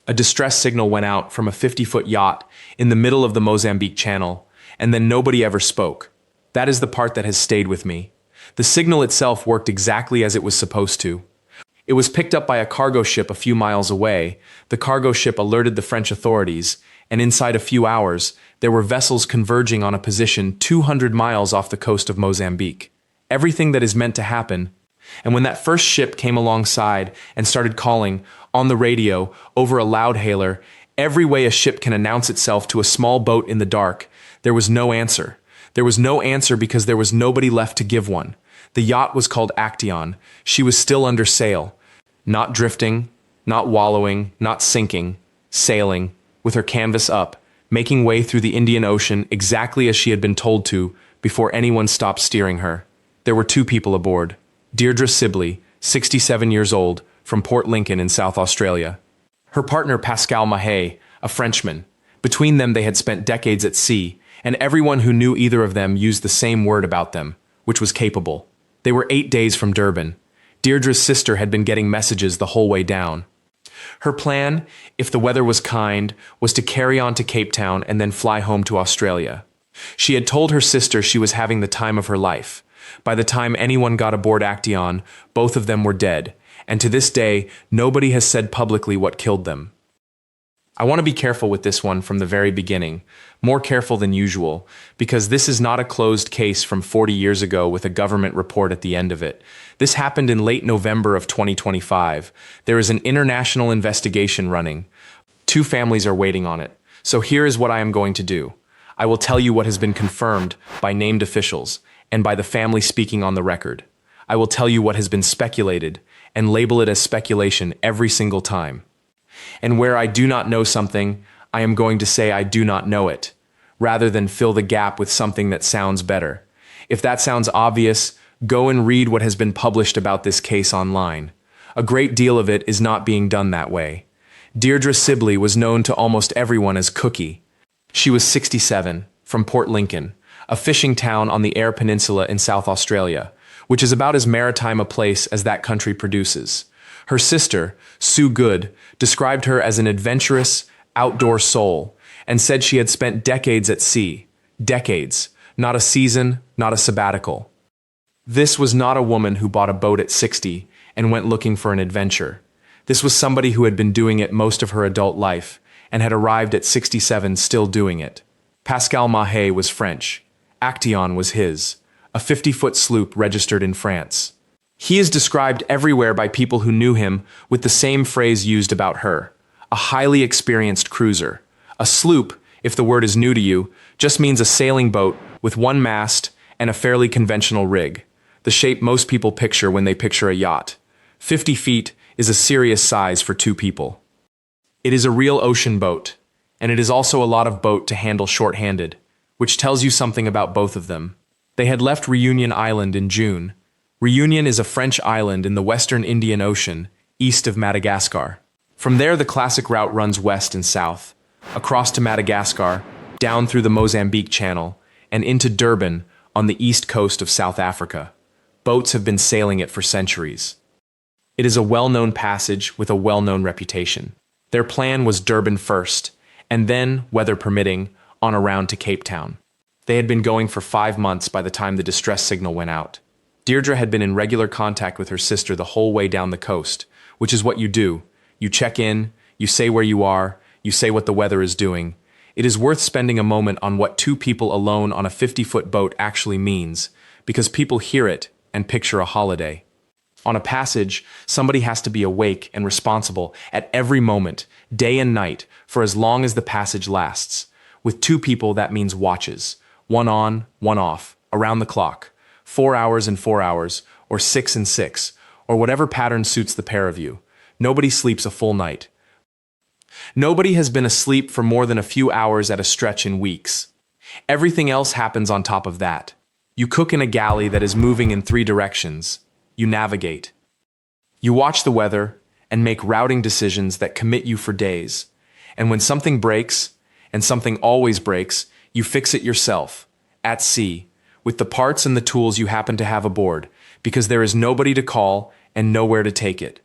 A distress signal went out from a 50-foot yacht in the middle of the Mozambique Channel, and then nobody ever spoke. That is the part that has stayed with me. The signal itself worked exactly as it was supposed to. It was picked up by a cargo ship a few miles away. The cargo ship alerted the French authorities, and inside a few hours, there were vessels converging on a position 200 miles off the coast of Mozambique. Everything that is meant to happen. And when that first ship came alongside and started calling on the radio over a loudhailer, every way a ship can announce itself to a small boat in the dark, there was no answer. There was no answer because there was nobody left to give one. The yacht was called Action. She was still under sail. Not drifting, not wallowing, not sinking, sailing, with her canvas up, making way through the Indian Ocean exactly as she had been told to before anyone stopped steering her. There were two people aboard. Deirdre Sibley, 67 years old, from Port Lincoln in South Australia. Her partner Pascal Mayday, a Frenchman. Between them they had spent decades at sea, and everyone who knew either of them used the same word about them, which was capable. They were 8 days from Durban. Deirdre's sister had been getting messages the whole way down. Her plan, if the weather was kind, was to carry on to Cape Town and then fly home to Australia. She had told her sister she was having the time of her life. By the time anyone got aboard Action, both of them were dead, and to this day, nobody has said publicly what killed them. I want to be careful with this one from the very beginning, more careful than usual, because this is not a closed case from 40 years ago with a government report at the end of it. This happened in late November of 2025. There is an international investigation running. 2 families are waiting on it. So here is what I am going to do. I will tell you what has been confirmed by named officials and by the family speaking on the record. I will tell you what has been speculated and label it as speculation every single time. And where I do not know something, I am going to say I do not know it, rather than fill the gap with something that sounds better. If that sounds obvious, go and read what has been published about this case online. A great deal of it is not being done that way. Deirdre Sibley was known to almost everyone as Cookie. She was 67, from Port Lincoln, a fishing town on the Eyre Peninsula in South Australia, which is about as maritime a place as that country produces. Her sister, Sue Good, described her as an adventurous, outdoor soul, and said she had spent decades at sea. Decades. Not a season, not a sabbatical. This was not a woman who bought a boat at 60 and went looking for an adventure. This was somebody who had been doing it most of her adult life and had arrived at 67 still doing it. Pascal Mayday was French. Action was his, a 50-foot sloop registered in France. He is described everywhere by people who knew him with the same phrase used about her, a highly experienced cruiser. A sloop, if the word is new to you, just means a sailing boat with one mast and a fairly conventional rig, the shape most people picture when they picture a yacht. 50 feet is a serious size for 2 people. It is a real ocean boat, and it is also a lot of boat to handle short-handed, which tells you something about both of them. They had left Reunion Island in June. Reunion is a French island in the western Indian Ocean, east of Madagascar. From there, the classic route runs west and south, across to Madagascar, down through the Mozambique Channel, and into Durban on the east coast of South Africa. Boats have been sailing it for centuries. It is a well-known passage with a well-known reputation. Their plan was Durban first, and then, weather permitting, on around to Cape Town. They had been going for 5 months by the time the distress signal went out. Deirdre had been in regular contact with her sister the whole way down the coast, which is what you do. You check in, you say where you are, you say what the weather is doing. It is worth spending a moment on what 2 people alone on a 50-foot boat actually means, because people hear it and picture a holiday. On a passage, somebody has to be awake and responsible at every moment, day and night, for as long as the passage lasts. With 2 people, that means watches. One on, one off, around the clock. 4 hours and 4 hours, or 6 and 6, or whatever pattern suits the pair of you. Nobody sleeps a full night. Nobody has been asleep for more than a few hours at a stretch in weeks. Everything else happens on top of that. You cook in a galley that is moving in 3 directions. You navigate. You watch the weather and make routing decisions that commit you for days. And when something breaks, and something always breaks, you fix it yourself, at sea, with the parts and the tools you happen to have aboard, because there is nobody to call and nowhere to take it.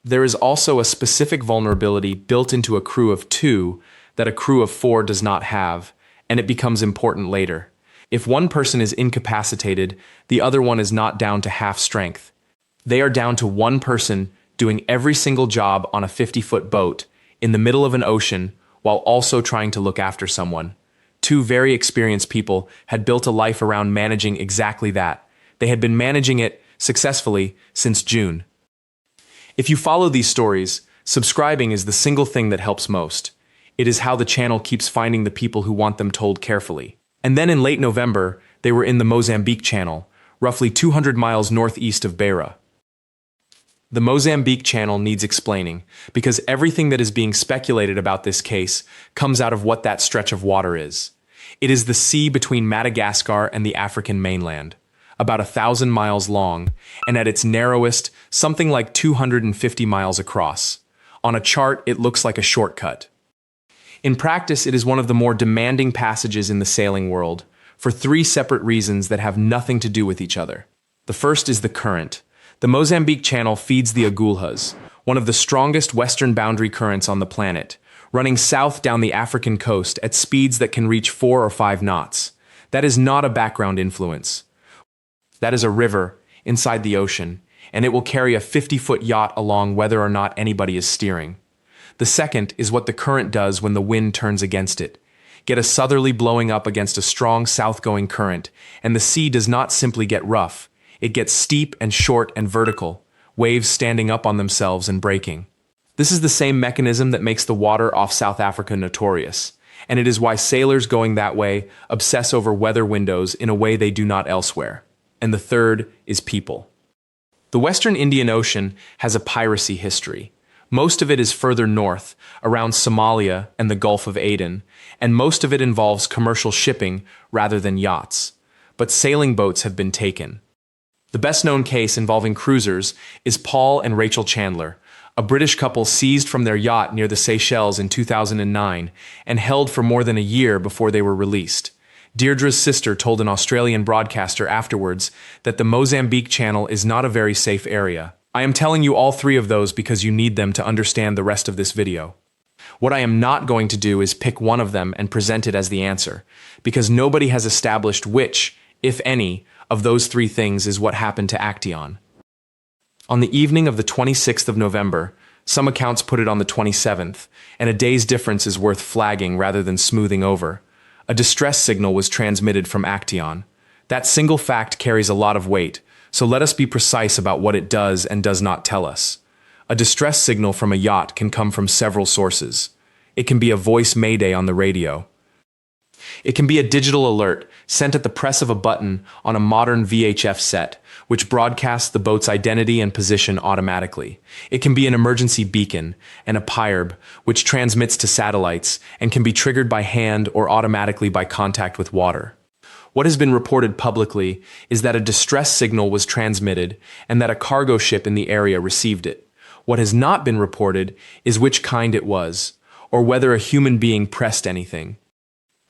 There is also a specific vulnerability built into a crew of 2 that a crew of 4 does not have, and it becomes important later. If one person is incapacitated, the other one is not down to half strength. They are down to one person doing every single job on a 50-foot boat in the middle of an ocean while also trying to look after someone. 2 very experienced people had built a life around managing exactly that. They had been managing it successfully since June. If you follow these stories, subscribing is the single thing that helps most. It is how the channel keeps finding the people who want them told carefully. And then in late November, they were in the Mozambique Channel, roughly 200 miles northeast of Beira. The Mozambique Channel needs explaining, because everything that is being speculated about this case comes out of what that stretch of water is. It is the sea between Madagascar and the African mainland, about 1,000 miles long, and at its narrowest, something like 250 miles across. On a chart, it looks like a shortcut. In practice, it is one of the more demanding passages in the sailing world, for 3 separate reasons that have nothing to do with each other. The first is the current. The Mozambique Channel feeds the Agulhas, one of the strongest western boundary currents on the planet, running south down the African coast at speeds that can reach 4 or 5 knots. That is not a background influence. That is a river inside the ocean, and it will carry a 50-foot yacht along whether or not anybody is steering. The second is what the current does when the wind turns against it. Get a southerly blowing up against a strong south-going current, and the sea does not simply get rough. It gets steep and short and vertical, waves standing up on themselves and breaking. This is the same mechanism that makes the water off South Africa notorious, and it is why sailors going that way obsess over weather windows in a way they do not elsewhere. And the third is people. The Western Indian Ocean has a piracy history. Most of it is further north, around Somalia and the Gulf of Aden, and most of it involves commercial shipping rather than yachts. But sailing boats have been taken. The best-known case involving cruisers is Paul and Rachel Chandler, a British couple seized from their yacht near the Seychelles in 2009 and held for more than a year before they were released. Deirdre's sister told an Australian broadcaster afterwards that the Mozambique Channel is not a very safe area. I am telling you all 3 of those because you need them to understand the rest of this video. What I am not going to do is pick one of them and present it as the answer, because nobody has established which, if any, of those 3 things is what happened to Actaeon. On the evening of the 26th of November, some accounts put it on the 27th, and a day's difference is worth flagging rather than smoothing over. A distress signal was transmitted from Actaeon. That single fact carries a lot of weight, so let us be precise about what it does and does not tell us. A distress signal from a yacht can come from several sources. It can be a voice Mayday on the radio. It can be a digital alert sent at the press of a button on a modern VHF set, which broadcasts the boat's identity and position automatically. It can be an emergency beacon and a PIRB, which transmits to satellites and can be triggered by hand or automatically by contact with water. What has been reported publicly is that a distress signal was transmitted and that a cargo ship in the area received it. What has not been reported is which kind it was, or whether a human being pressed anything.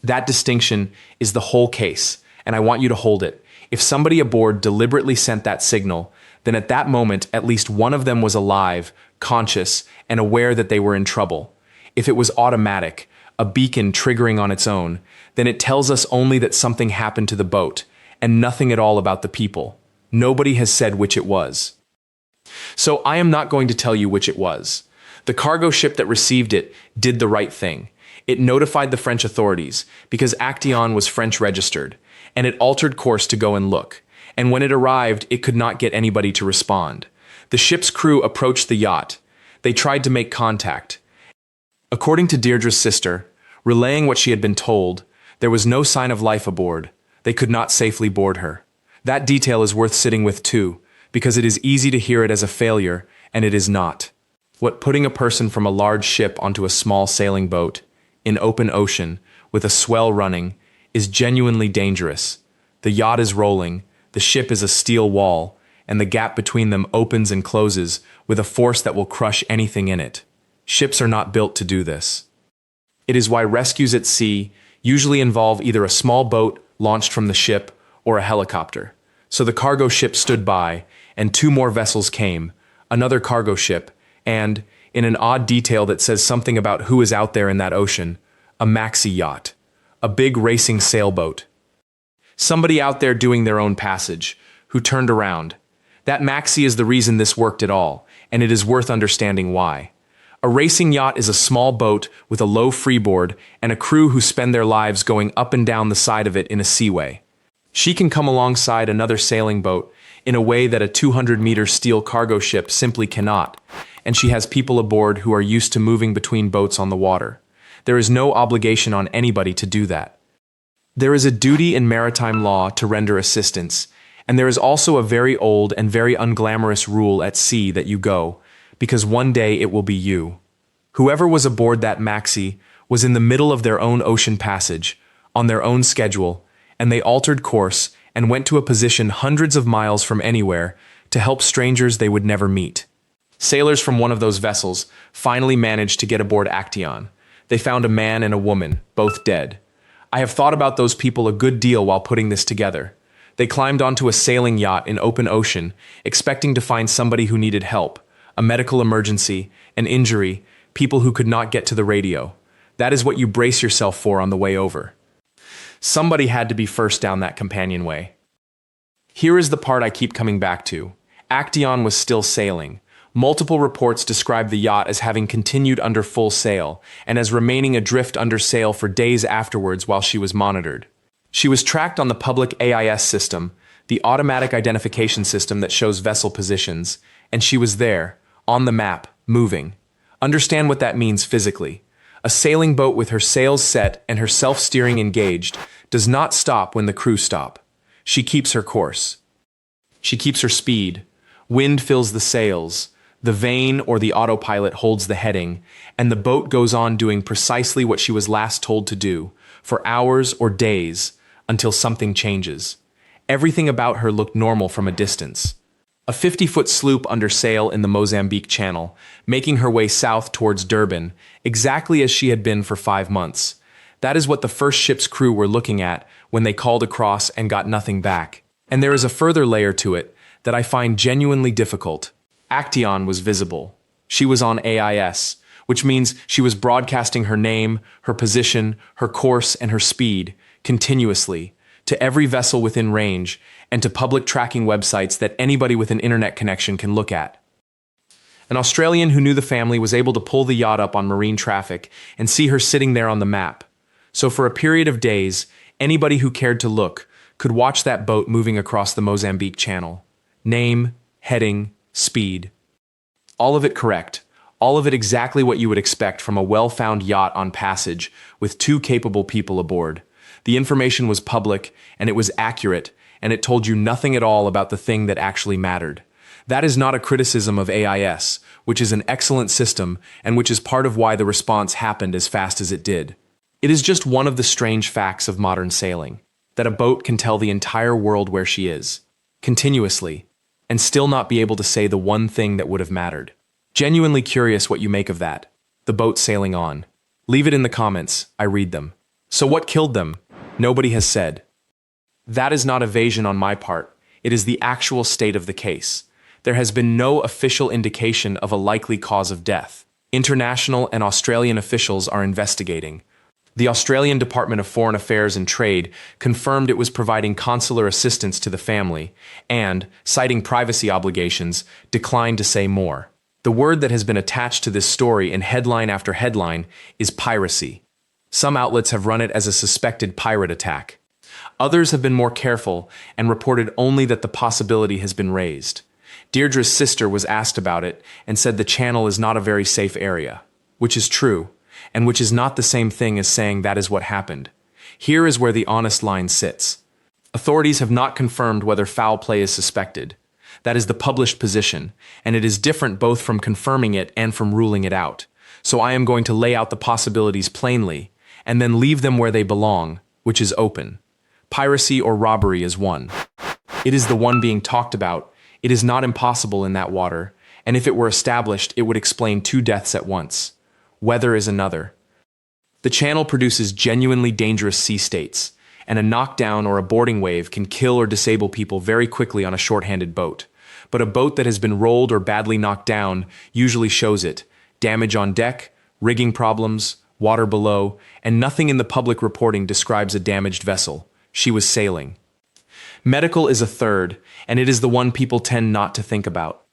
That distinction is the whole case, and I want you to hold it. If somebody aboard deliberately sent that signal, then at that moment at least one of them was alive, conscious, and aware that they were in trouble. If it was automatic, a beacon triggering on its own, then it tells us only that something happened to the boat, and nothing at all about the people. Nobody has said which it was. So I am not going to tell you which it was. The cargo ship that received it did the right thing. It notified the French authorities, because Actaeon was French registered, and it altered course to go and look. And when it arrived, it could not get anybody to respond. The ship's crew approached the yacht. They tried to make contact. According to Deirdre's sister, relaying what she had been told, there was no sign of life aboard. They could not safely board her. That detail is worth sitting with too, because it is easy to hear it as a failure, and it is not. What putting a person from a large ship onto a small sailing boat, in open ocean, with a swell running, is genuinely dangerous. The yacht is rolling, the ship is a steel wall, and the gap between them opens and closes with a force that will crush anything in it. Ships are not built to do this. It is why rescues at sea usually involve either a small boat launched from the ship or a helicopter. So the cargo ship stood by, and 2 more vessels came, another cargo ship, And, in an odd detail that says something about who is out there in that ocean, a maxi yacht, a big racing sailboat. Somebody out there doing their own passage, who turned around. That maxi is the reason this worked at all, and it is worth understanding why. A racing yacht is a small boat with a low freeboard and a crew who spend their lives going up and down the side of it in a seaway. She can come alongside another sailing boat in a way that a 200-meter steel cargo ship simply cannot, and she has people aboard who are used to moving between boats on the water. There is no obligation on anybody to do that. There is a duty in maritime law to render assistance, and there is also a very old and very unglamorous rule at sea that you go, because one day it will be you. Whoever was aboard that maxi was in the middle of their own ocean passage, on their own schedule, and they altered course and went to a position hundreds of miles from anywhere to help strangers they would never meet. Sailors from one of those vessels finally managed to get aboard Actaeon. They found a man and a woman, both dead. I have thought about those people a good deal while putting this together. They climbed onto a sailing yacht in open ocean, expecting to find somebody who needed help, a medical emergency, an injury, people who could not get to the radio. That is what you brace yourself for on the way over. Somebody had to be first down that companionway. Here is the part I keep coming back to. Actaeon was still sailing. Multiple reports describe the yacht as having continued under full sail, and as remaining adrift under sail for days afterwards while she was monitored. She was tracked on the public AIS system, the automatic identification system that shows vessel positions, and she was there, on the map, moving. Understand what that means physically. A sailing boat with her sails set and her self-steering engaged does not stop when the crew stop. She keeps her course. She keeps her speed. Wind fills the sails. The vane or the autopilot holds the heading, and the boat goes on doing precisely what she was last told to do, for hours or days, until something changes. Everything about her looked normal from a distance. A 50-foot sloop under sail in the Mozambique Channel, making her way south towards Durban, exactly as she had been for 5 months. That is what the first ship's crew were looking at when they called across and got nothing back. And there is a further layer to it that I find genuinely difficult. Actaeon was visible. She was on AIS, which means she was broadcasting her name, her position, her course, and her speed, continuously, to every vessel within range, and to public tracking websites that anybody with an internet connection can look at. An Australian who knew the family was able to pull the yacht up on marine traffic and see her sitting there on the map. So for a period of days, anybody who cared to look could watch that boat moving across the Mozambique Channel. Name, heading, speed. All of it correct. All of it exactly what you would expect from a well-found yacht on passage with 2 capable people aboard. The information was public, and it was accurate, and it told you nothing at all about the thing that actually mattered. That is not a criticism of AIS, which is an excellent system, and which is part of why the response happened as fast as it did. It is just one of the strange facts of modern sailing, that a boat can tell the entire world where she is, continuously, and still not be able to say the one thing that would have mattered. Genuinely curious what you make of that. The boat sailing on. Leave it in the comments, I read them. So what killed them? Nobody has said. That is not evasion on my part. It is the actual state of the case. There has been no official indication of a likely cause of death. International and Australian officials are investigating. The Australian Department of Foreign Affairs and Trade confirmed it was providing consular assistance to the family and, citing privacy obligations, declined to say more. The word that has been attached to this story in headline after headline is piracy. Some outlets have run it as a suspected pirate attack. Others have been more careful and reported only that the possibility has been raised. Deirdre's sister was asked about it and said the channel is not a very safe area, which is true, and which is not the same thing as saying that is what happened. Here is where the honest line sits. Authorities have not confirmed whether foul play is suspected. That is the published position, and it is different both from confirming it and from ruling it out. So I am going to lay out the possibilities plainly, and then leave them where they belong, which is open. Piracy or robbery is one. It is the one being talked about. It is not impossible in that water, and if it were established, it would explain 2 deaths at once. Weather is another. The channel produces genuinely dangerous sea states, and a knockdown or a boarding wave can kill or disable people very quickly on a short-handed boat. but a boat that has been rolled or badly knocked down usually shows it. Damage on deck, rigging problems, water below, and nothing in the public reporting describes a damaged vessel. She was sailing. Medical is a third, and it is the one people tend not to think about.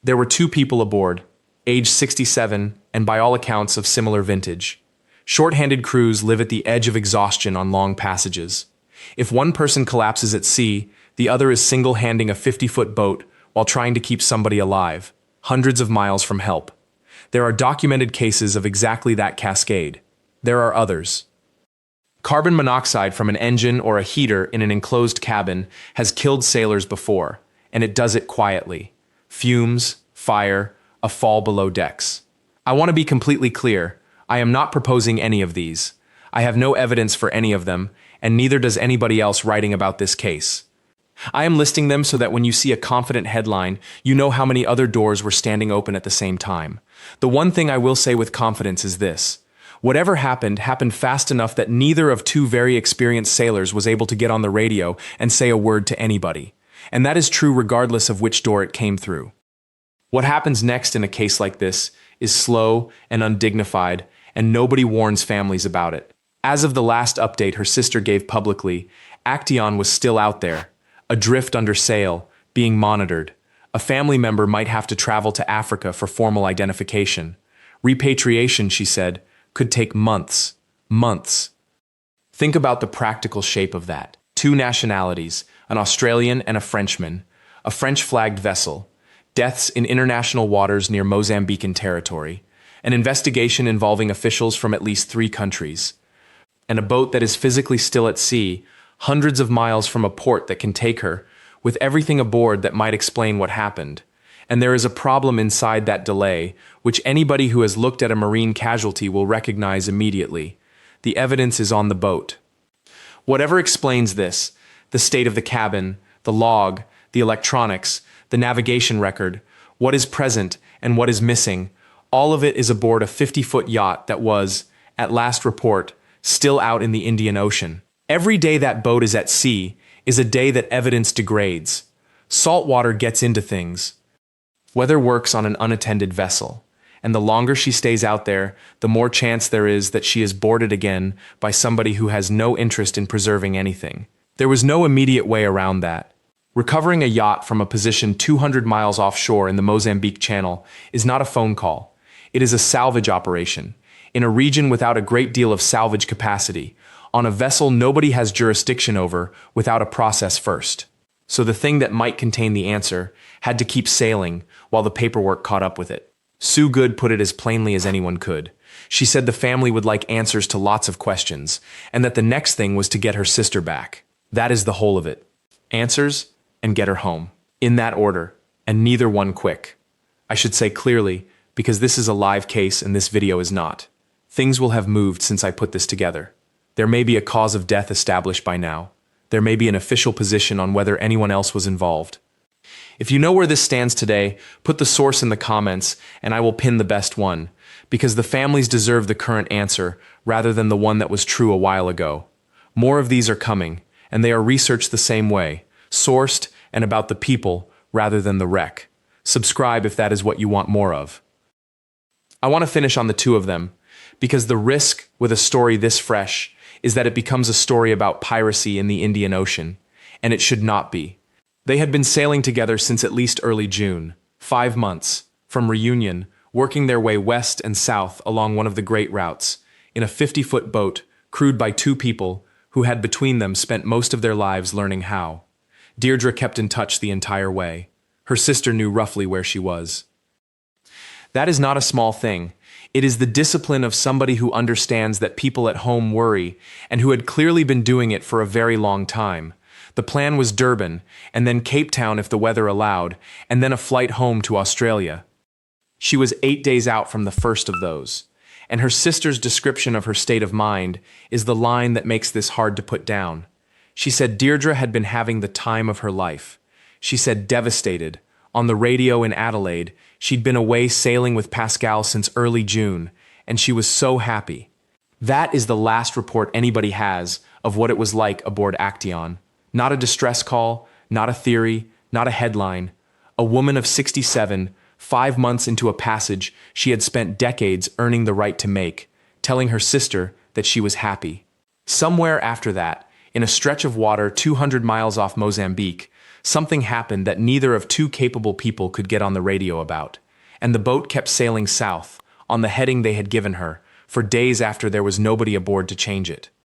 There were 2 people aboard, age 67, and by all accounts of similar vintage. Short-handed crews live at the edge of exhaustion on long passages. If one person collapses at sea, the other is single-handing a 50-foot boat while trying to keep somebody alive, hundreds of miles from help. There are documented cases of exactly that cascade. There are others. Carbon monoxide from an engine or a heater in an enclosed cabin has killed sailors before, and it does it quietly. Fumes, fire, a fall below decks. I want to be completely clear. I am not proposing any of these. I have no evidence for any of them, and neither does anybody else writing about this case. I am listing them so that when you see a confident headline, you know how many other doors were standing open at the same time. The one thing I will say with confidence is this. Whatever happened fast enough that neither of 2 very experienced sailors was able to get on the radio and say a word to anybody. And that is true regardless of which door it came through. What happens next in a case like this is slow and undignified, and nobody warns families about it. As of the last update her sister gave publicly, Actaeon was still out there, adrift under sail, being monitored. A family member might have to travel to Africa for formal identification. Repatriation, she said, could take months. Months. Think about the practical shape of that. 2 nationalities, an Australian and a Frenchman, a French-flagged vessel, deaths in international waters near Mozambican territory, an investigation involving officials from at least 3 countries, and a boat that is physically still at sea, hundreds of miles from a port that can take her, with everything aboard that might explain what happened. And there is a problem inside that delay, which anybody who has looked at a marine casualty will recognize immediately. The evidence is on the boat. Whatever explains this, the state of the cabin, the log, the electronics, the navigation record, what is present and what is missing, all of it is aboard a 50-foot yacht that was, at last report, still out in the Indian Ocean. Every day that boat is at sea is a day that evidence degrades. Salt water gets into things. Weather works on an unattended vessel, and the longer she stays out there, the more chance there is that she is boarded again by somebody who has no interest in preserving anything. There was no immediate way around that. Recovering a yacht from a position 200 miles offshore in the Mozambique Channel is not a phone call. It is a salvage operation, in a region without a great deal of salvage capacity, on a vessel nobody has jurisdiction over without a process first. So the thing that might contain the answer had to keep sailing while the paperwork caught up with it. Sue Good put it as plainly as anyone could. She said the family would like answers to lots of questions, and that the next thing was to get her sister back. That is the whole of it. Answers and get her home. In that order, and neither one quick. I should say clearly, because this is a live case and this video is not. Things will have moved since I put this together. There may be a cause of death established by now. There may be an official position on whether anyone else was involved. If you know where this stands today, put the source in the comments and I will pin the best one, because the families deserve the current answer rather than the one that was true a while ago. More of these are coming, and they are researched the same way, sourced and about the people rather than the wreck. Subscribe if that is what you want more of. I want to finish on the 2 of them, because the risk with a story this fresh is that it becomes a story about piracy in the Indian Ocean, and it should not be. They had been sailing together since at least early June, 5 months, from Reunion, working their way west and south along one of the great routes, in a 50-foot boat crewed by 2 people who had between them spent most of their lives learning how. Deirdre kept in touch the entire way. Her sister knew roughly where she was. That is not a small thing. It is the discipline of somebody who understands that people at home worry, and who had clearly been doing it for a very long time. The plan was Durban, and then Cape Town if the weather allowed, and then a flight home to Australia. She was 8 days out from the first of those, and her sister's description of her state of mind is the line that makes this hard to put down. She said Deirdre had been having the time of her life. She said devastated. On the radio in Adelaide, she'd been away sailing with Pascal since early June, and she was so happy. That is the last report anybody has of what it was like aboard Actaeon. Not a distress call, not a theory, not a headline. A woman of 67, 5 months into a passage she had spent decades earning the right to make, telling her sister that she was happy. Somewhere after that, in a stretch of water 200 miles off Mozambique, something happened that neither of two capable people could get on the radio about, and the boat kept sailing south, on the heading they had given her, for days after there was nobody aboard to change it.